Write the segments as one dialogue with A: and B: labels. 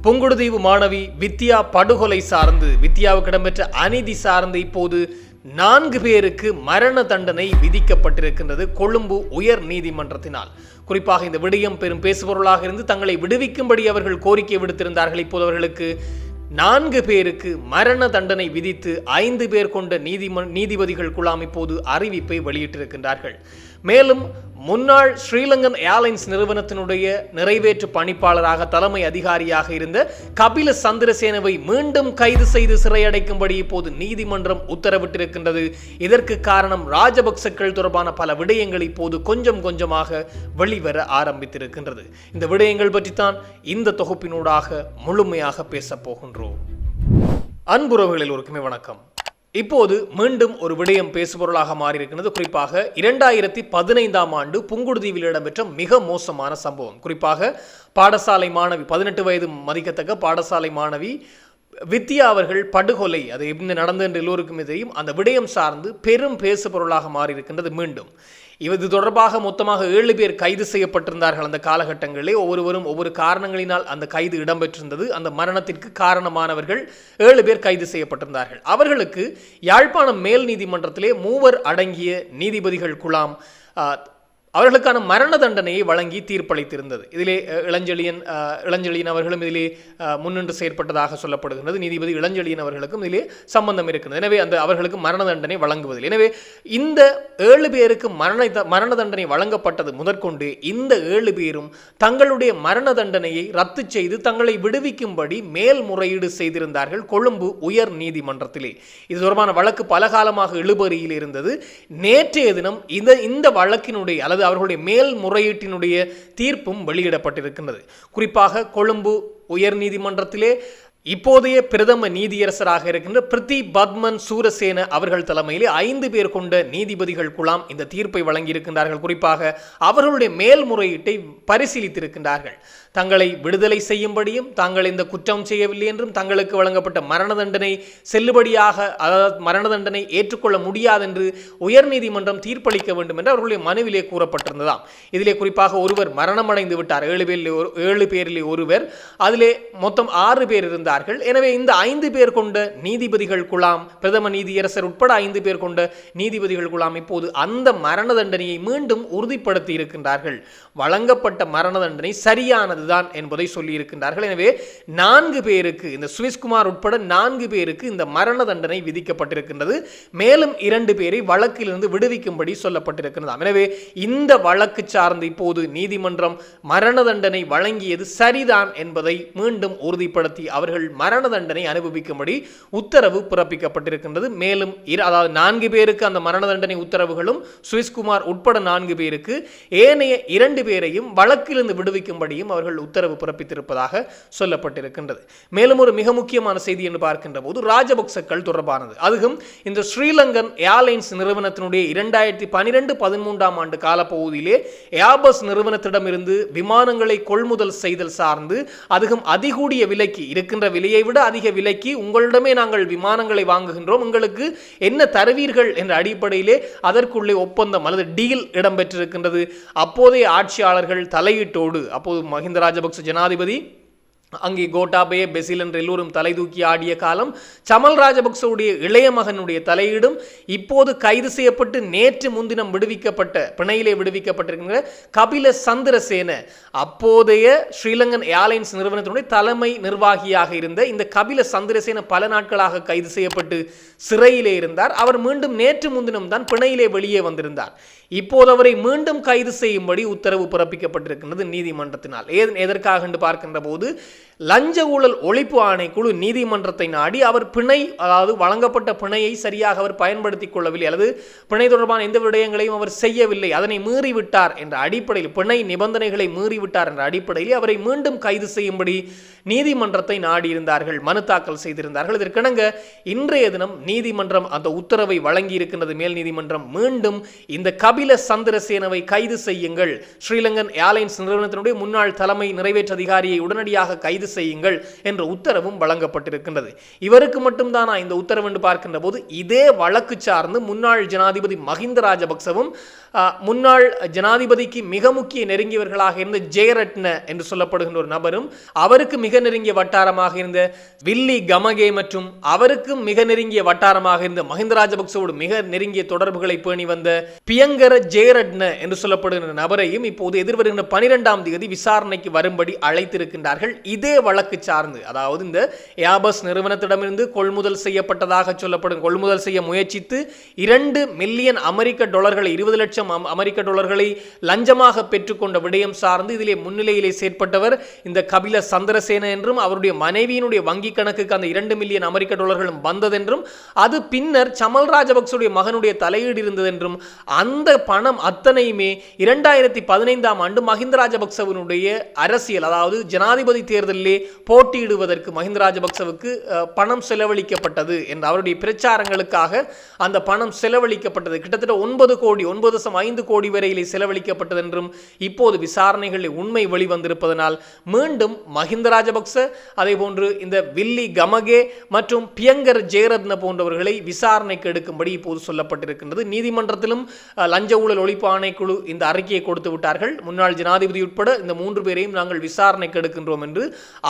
A: புங்குடுதீவு மாணவி வித்யா படுகொலை சார்ந்து வித்யாவுக்கு இடம்பெற்ற அநீதி சார்ந்து இப்போது 4 பேருக்கு மரண தண்டனை விதிக்கப்பட்டிருக்கின்றது கொழும்பு உயர் நீதிமன்றத்தினால். குறிப்பாக இந்த விடயம் பெரும் பேசுபொருளாக இருந்து தங்களை விடுவிக்கும்படி அவர்கள் கோரிக்கை விடுத்திருந்தார்கள். இப்போது அவர்களுக்கு 4 பேருக்கு மரண தண்டனை விதித்து 5 பேர் கொண்ட நீதிபதிகள் குழாம் இப்போது அறிவிப்பை வெளியிட்டிருக்கின்றார்கள். மேலும் முன்னாள் ஸ்ரீலங்கன் ஏர்லைன்ஸ் நிறுவனத்தினுடைய நிறைவேற்று பணிப்பாளராக தலைமை அதிகாரியாக இருந்த கபில சந்திரசேனவை மீண்டும் கைது செய்து சிறையடைக்கும்படி இப்போது நீதிமன்றம் உத்தரவிட்டிருக்கின்றது. இதற்கு காரணம் ராஜபக்சக்கள் தொடர்பான பல விடயங்கள் இப்போது கொஞ்சம் கொஞ்சமாக வெளிவர ஆரம்பித்திருக்கின்றது. இந்த விடயங்கள் பற்றித்தான் இந்த தொகுப்பினூடாக முழுமையாக பேசப் போகின்றோம். அன்புறவுகளில் எல்லோருக்குமே வணக்கம். இப்போது மீண்டும் ஒரு விடயம் பேசுபொருளாக மாறியிருக்கிறது. குறிப்பாக 2015ஆம் ஆண்டு புங்குடுதீவில் இடம்பெற்ற மிக மோசமான சம்பவம். குறிப்பாக பாடசாலை மாணவி 18 வயது மதிக்கத்தக்க பாடசாலை மாணவி வித்யா அவர்கள் படுகொலை, அது என்ன நடந்தது என்று எல்லோருக்குமே தெரியும். அந்த விடயம் சார்ந்து பெரும் பேசுபொருளாக மாறியிருக்கின்றது. மீண்டும் இது தொடர்பாக மொத்தமாக 7 பேர் கைது செய்யப்பட்டிருந்தார்கள். அந்த காலகட்டங்களிலே ஒவ்வொருவரும் ஒவ்வொரு காரணங்களினால் அந்த கைது இடம்பெற்றிருந்தது. அந்த மரணத்திற்கு காரணமானவர்கள் 7 பேர் கைது செய்யப்பட்டிருந்தார்கள். அவர்களுக்கு யாழ்ப்பாணம் மேல் நீதிமன்றத்திலே 3 அடங்கிய நீதிபதிகள் குழாம் அவர்களுக்கான மரண தண்டனையை வழங்கி தீர்ப்பளித்திருந்தது. இதிலே இளஞ்செழியன் அவர்களும் இதிலே முன்னின்று செயற்பட்டதாக சொல்லப்படுகிறது. நீதிபதி இளஞ்செழியன் அவர்களுக்கும் இதிலே சம்பந்தம் இருக்கிறது. எனவே அந்த அவர்களுக்கு மரண தண்டனை வழங்குவதில்லை. எனவே இந்த 7 பேருக்கு மரண தண்டனை வழங்கப்பட்டது முதற்கொண்டு இந்த 7 பேரும் தங்களுடைய மரண தண்டனையை ரத்து செய்து தங்களை விடுவிக்கும்படி மேல்முறையீடு செய்திருந்தார்கள் கொழும்பு உயர் நீதிமன்றத்திலே. இது தொடர்பான வழக்கு பல காலமாக இழுபறியில் இருந்தது. நேற்றைய தினம் இந்த வழக்கினுடைய அல்லது அவர்களுடைய மேல்முறையீட்டினுடைய தீர்ப்பும் வெளியிடப்பட்டிருக்கின்றது. குறிப்பாக கொழும்பு உயர் நீதிமன்றத்திலே இப்போதைய பிரதம நீதியரசராக இருக்கின்ற பிரித்தி பத்மன் சூரசேன அவர்கள் தலைமையிலே 5 பேர் கொண்ட நீதிபதிகள் குழாம் இந்த தீர்ப்பை வழங்கியிருக்கின்றார்கள். குறிப்பாக அவர்களுடைய மேல்முறையீட்டை பரிசீலித்திருக்கின்றார்கள். தங்களை விடுதலை செய்யும்படியும் தாங்கள் இந்த குற்றம் செய்யவில்லை என்றும் தங்களுக்கு வழங்கப்பட்ட மரண தண்டனை செல்லுபடியாக, அதாவது மரண தண்டனை ஏற்றுக்கொள்ள முடியாது என்று உயர்நீதிமன்றம் தீர்ப்பளிக்க வேண்டும் என்று அவர்களுடைய மனுவிலே கூறப்பட்டிருந்ததாம். இதிலே குறிப்பாக ஒருவர் மரணமடைந்து விட்டார். 7 பேரிலே ஒருவர், அதிலே மொத்தம் 6 பேர் இருந்தார்கள். எனவே இந்த 5 பேர் கொண்ட நீதிபதிகள் குழாம், பிரதம நீதியரசர் உட்பட 5 பேர் கொண்ட நீதிபதிகள் குழாம் இப்போது அந்த மரண தண்டனையை மீண்டும் உறுதிப்படுத்தி இருக்கின்றார்கள். வழங்கப்பட்ட மரண தண்டனை சரியானது தான் என்பதை சொல்லி இருக்கின்றார்கள். எனவே 4 பேருக்கு, இந்த சுவிஸ்குமார் உட்பட 4 பேருக்கு இந்த மரண தண்டனை விதிக்கப்பட்டிருக்கின்றது. மேலும் 2 பேரை வழக்கிலிருந்து விடுவிக்கும்படி சொல்லப்பட்டிருக்கிறது. எனவே இந்த வழக்கு சார்ந்து இப்போது நீதிமன்றம் மரண தண்டனை வழங்கியது சரிதான் என்பதை மீண்டும் உறுதிப்படுத்தி அவர்கள் மரண தண்டனை அனுபவிக்கும்படி உத்தரவு பிறப்பிக்கப்பட்டிருக்கின்றது. மேலும் அதாவது 4 பேருக்கு அந்த மரண தண்டனை உத்தரவுகளும் சுவிஸ்குமார் உட்பட 4 பேருக்கு ஏனைய 2 பேரையும் வழக்கிலிருந்து விடுவிக்கும்படியும் அவர்கள் உத்தரவு பிறப்பித்திருப்பதாக சொல்லப்பட்டிருக்கின்றது. மேலும் ஒரு மிக முக்கியமான செய்தி என்று பார்க்கின்ற போது ராஜபக்சக்கள் தொடர்பானது. அதுவும் இந்த ஸ்ரீலங்கன் ஏர்லைன்ஸ் நிறுவனத்தினுடைய 2012-13ஆம் ஆண்டு காலப்பகுதியிலே ஏர்பஸ் நிறுவனத்திடமிருந்து விமானங்களை கொள்முதல் செய்தல் சார்ந்து அதுவும் அதிகூடிய விலைக்கு, இருக்கின்ற விலையை விட அதிக விலைக்கு உங்களிடமே நாங்கள் விமானங்களை வாங்குகின்றோம், உங்களுக்கு என்ன தருவீர்கள் என்ற அடிப்படையிலே அதற்குள்ளே ஒப்பந்தம் அல்லது டீல் இடம்பெற்றிருக்கின்றது. அப்போதைய ஆட்சியாளர்கள் தலையீட்டோடு, அப்போது மஹிந்த ராஜபக்ச ஜனாதிபதி, அங்கே கோட்டாபய பெசில் என்று எல்லோரும் தலை தூக்கி ஆடிய காலம், சமல் ராஜபக்சவுடைய இளைய மகனுடைய தலையீடும், இப்போது கைது செய்யப்பட்டு நேற்று முன்தினம் பிணையிலே விடுவிக்கப்பட்டிருக்கின்ற கபில சந்திரசேன, அப்போதைய ஸ்ரீலங்கன் ஏர்லைன்ஸ் நிறுவனத்தினுடைய தலைமை நிர்வாகியாக இருந்த இந்த கபில சந்திரசேன பல நாட்களாக கைது செய்யப்பட்டு சிறையிலே இருந்தார். அவர் மீண்டும் நேற்று முன்தினம் தான் பிணையிலே வெளியே வந்திருந்தார். இப்போது அவரை மீண்டும் கைது செய்யும்படி உத்தரவு பிறப்பிக்கப்பட்டிருக்கின்றது நீதிமன்றத்தினால். எதற்காக என்று பார்க்கின்ற போது லஞ்ச ஊழல் ஒழிப்பு ஆணைக்குழு நீதிமன்றத்தை நாடி அவர் பிணை, அதாவது வழங்கப்பட்ட பிணையை சரியாக அவர் பயன்படுத்திக் கொள்ளவில்லை அல்லது பிணை தொடர்பான எந்த விடயங்களையும் அவர் செய்யவில்லை, அதனை மீறிவிட்டார் என்ற அடிப்படையில், பிணை நிபந்தனைகளை மீறிவிட்டார் என்ற அடிப்படையில் அவரை மீண்டும் கைது செய்யும்படி நீதிமன்றத்தை நாடியிருந்தார்கள், மனு தாக்கல் செய்திருந்தார்கள். இதற்கிணங்க இன்றைய தினம் நீதிமன்றம் அந்த உத்தரவை வழங்கி இருக்கின்றது. மேல் நீதிமன்றம் மீண்டும் இந்த கபில சந்திரசேனவை கைது செய்யுங்கள், ஸ்ரீலங்கன் ஏர்லைன்ஸ் நிறுவனத்தினுடைய முன்னாள் தலைமை நிறைவேற்று அதிகாரியை உடனடியாக கைது செய்யுங்கள் என்ற உத்தரவும் வழங்கப்பட்டிருக்கின்றது. இவருக்கு மட்டும்தானா இந்த உத்தரவு என்று பார்க்கின்ற போது இதே வழக்கு சார்ந்து முன்னாள் ஜனாதிபதி மஹிந்த ராஜபக்சவும் முன்னாள் ஜனாதிபதிக்கு மிக முக்கிய நெருங்கியவர்களாக இருந்த ஜெயரட்ன என்று சொல்லப்படுகின்ற ஒரு நபரும், அவருக்கு மிக நெருங்கிய வட்டாரமாக இருந்த வில்லி கமகே மற்றும் அவருக்கு மிக நெருங்கிய வட்டாரமாக இருந்த மஹிந்த ராஜபக்சவோடு மிக நெருங்கிய தொடர்புகளை பேணி வந்த பியங்கர ஜெயரட்ன என்று சொல்லப்படுகின்ற நபரையும் இப்போது எதிர்வருகின்ற 12ஆம் தேதி விசாரணைக்கு வரும்படி அழைத்திருக்கின்றார்கள். இதே வழக்கு சார்ந்து, அதாவது இந்த ஏபஸ் நிறுவனத்திடமிருந்து கொள்முதல் செய்யப்பட்டதாக சொல்லப்படும், கொள்முதல் செய்ய முயற்சித்து 2 மில்லியன் அமெரிக்க டாலர்களை, 20 லட்சம் அமெரிக்க டாலர்களை லஞ்சமாக பெற்றுக்கொண்ட விடயம் சார்ந்து இதிலே முன்னிலையிலே செயற்பட்டவர் இந்த கபில சந்திரசேன என்றும், அவருடைய மனைவியினுடைய வங்கி கணக்குக்கு அந்த 2 மில்லியன் அமெரிக்க டாலர்களும் வந்ததென்றும், அது பின்னர் சமல் ராஜபக்சவுடைய மகனுடைய தலையீடு இருந்ததென்றும், அந்த பணம் அத்தனையுமே 2015ஆம் ஆண்டு மஹிந்த ராஜபக்சவினுடைய அரசியல், அதாவது ஜனாதிபதி தேர்தலிலே போட்டியிடுவதற்கு மஹிந்த ராஜபக்சவுக்கு பணம் செலவழிக்கப்பட்டது என்று, அவருடைய பிரச்சாரங்களுக்காக அந்த பணம் செலவழிக்கப்பட்டது, கிட்டத்தட்ட 9.5 கோடி வரையிலே செலவழிக்கப்பட்டது என்றும் இப்போது விசாரணைகளில் உண்மை வெளிவந்திருப்பதனால் மீண்டும் மஹிந்த ராஜபக்ச, அதே போன்று இந்த வில்லி கமகே மற்றும் பியங்கர் ஜெயரத்ன போன்றவர்களை விசாரணைக்கு எடுக்கும்படி இப்போது சொல்லப்பட்டிருக்கின்றது. நீதிமன்றத்திலும் லஞ்ச ஊழல் ஒழிப்பு ஆணைக்குழு இந்த அறிக்கையை கொடுத்து விட்டார்கள். முன்னாள் ஜனாதிபதி உட்பட இந்த 3 பேரையும் நாங்கள் விசாரணைக்கு எடுக்கின்றோம் என்று.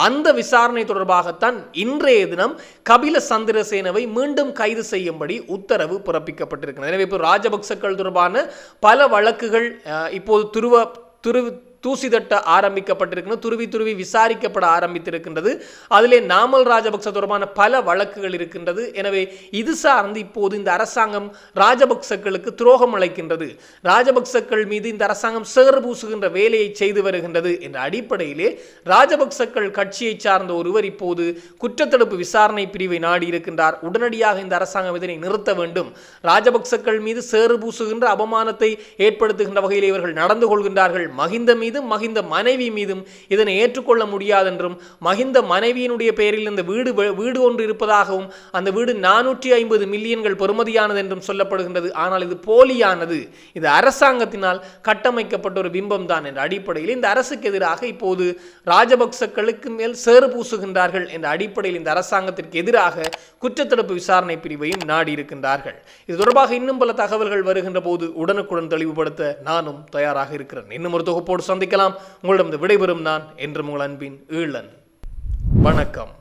A: அந்த விசாரணை தொடர்பாகத்தான் இன்றைய தினம் கபில சந்திரசேனவை மீண்டும் கைது செய்யும்படி உத்தரவு பிறப்பிக்கப்பட்டிருக்கிறது. எனவே இப்போ ராஜபக்சக்கள் தொடர்பான பல வழக்குகள் இப்போது தூசி தட்ட ஆரம்பிக்கப்பட்டிருக்கிறது, துருவி விசாரிக்கப்பட ஆரம்பித்திருக்கின்றது. அதிலே நாமல் ராஜபக்ச தொடர்பான பல வழக்குகள் இருக்கின்றது. எனவே இது சார்ந்து இப்போது இந்த அரசாங்கம் ராஜபக்சக்களுக்கு துரோகம் அளிக்கின்றது, ராஜபக்சக்கள் மீது இந்த அரசாங்கம் சேறு பூசுகின்ற வேலையை செய்து வருகின்றது என்ற அடிப்படையிலே ராஜபக்சக்கள் கட்சியை சார்ந்த ஒருவர் இப்போது குற்றத்தடுப்பு விசாரணை பிரிவை நாடி இருக்கின்றார். உடனடியாக இந்த அரசாங்கம் இதனை நிறுத்த வேண்டும், ராஜபக்சக்கள் மீது சேறு பூசுகின்ற அவமானத்தை ஏற்படுத்துகின்ற வகையில் இவர்கள் நடந்து கொள்கின்றார்கள், மஹிந்த மீது மஹிந்த மனைவி மீதும் இதனை ஏற்றுக்கொள்ள முடியாது என்றும், மஹிந்த மனைவியினுடைய பெயரில் இந்த வீடு ஒன்று இருப்பதாகவும், அந்த வீடு 450 மில்லியன்கள் பெறுமதியானது என்றும் சொல்லப்படுகின்றது. ஆனால் இது போலியானது, இது அரசாங்கத்தினால் கட்டமைக்கப்பட்ட ஒரு பிம்பம் தான் என்ற அடிப்படையில் இந்த அரசுக்கு எதிராக இப்போது ராஜபக்சக்களுக்கு மேல் சேறு பூசுகின்றார்கள் என்ற அடிப்படையில் இந்த அரசாங்கத்திற்கு எதிராக குற்றத்தடுப்பு விசாரணை பிரிவையும் நாடி இருக்கின்றார்கள். இது தொடர்பாக இன்னும் பல தகவல்கள் வருகின்ற போது உடனுக்குடன் தெளிவுபடுத்த நானும் தயாராக இருக்கிறேன். இன்னும் ஒரு தொகுப்போடு சந்திக்கலாம். உங்களிடம் விடைபெறும் நான் என்று உங்கள் அன்பின் ஈழன். வணக்கம்.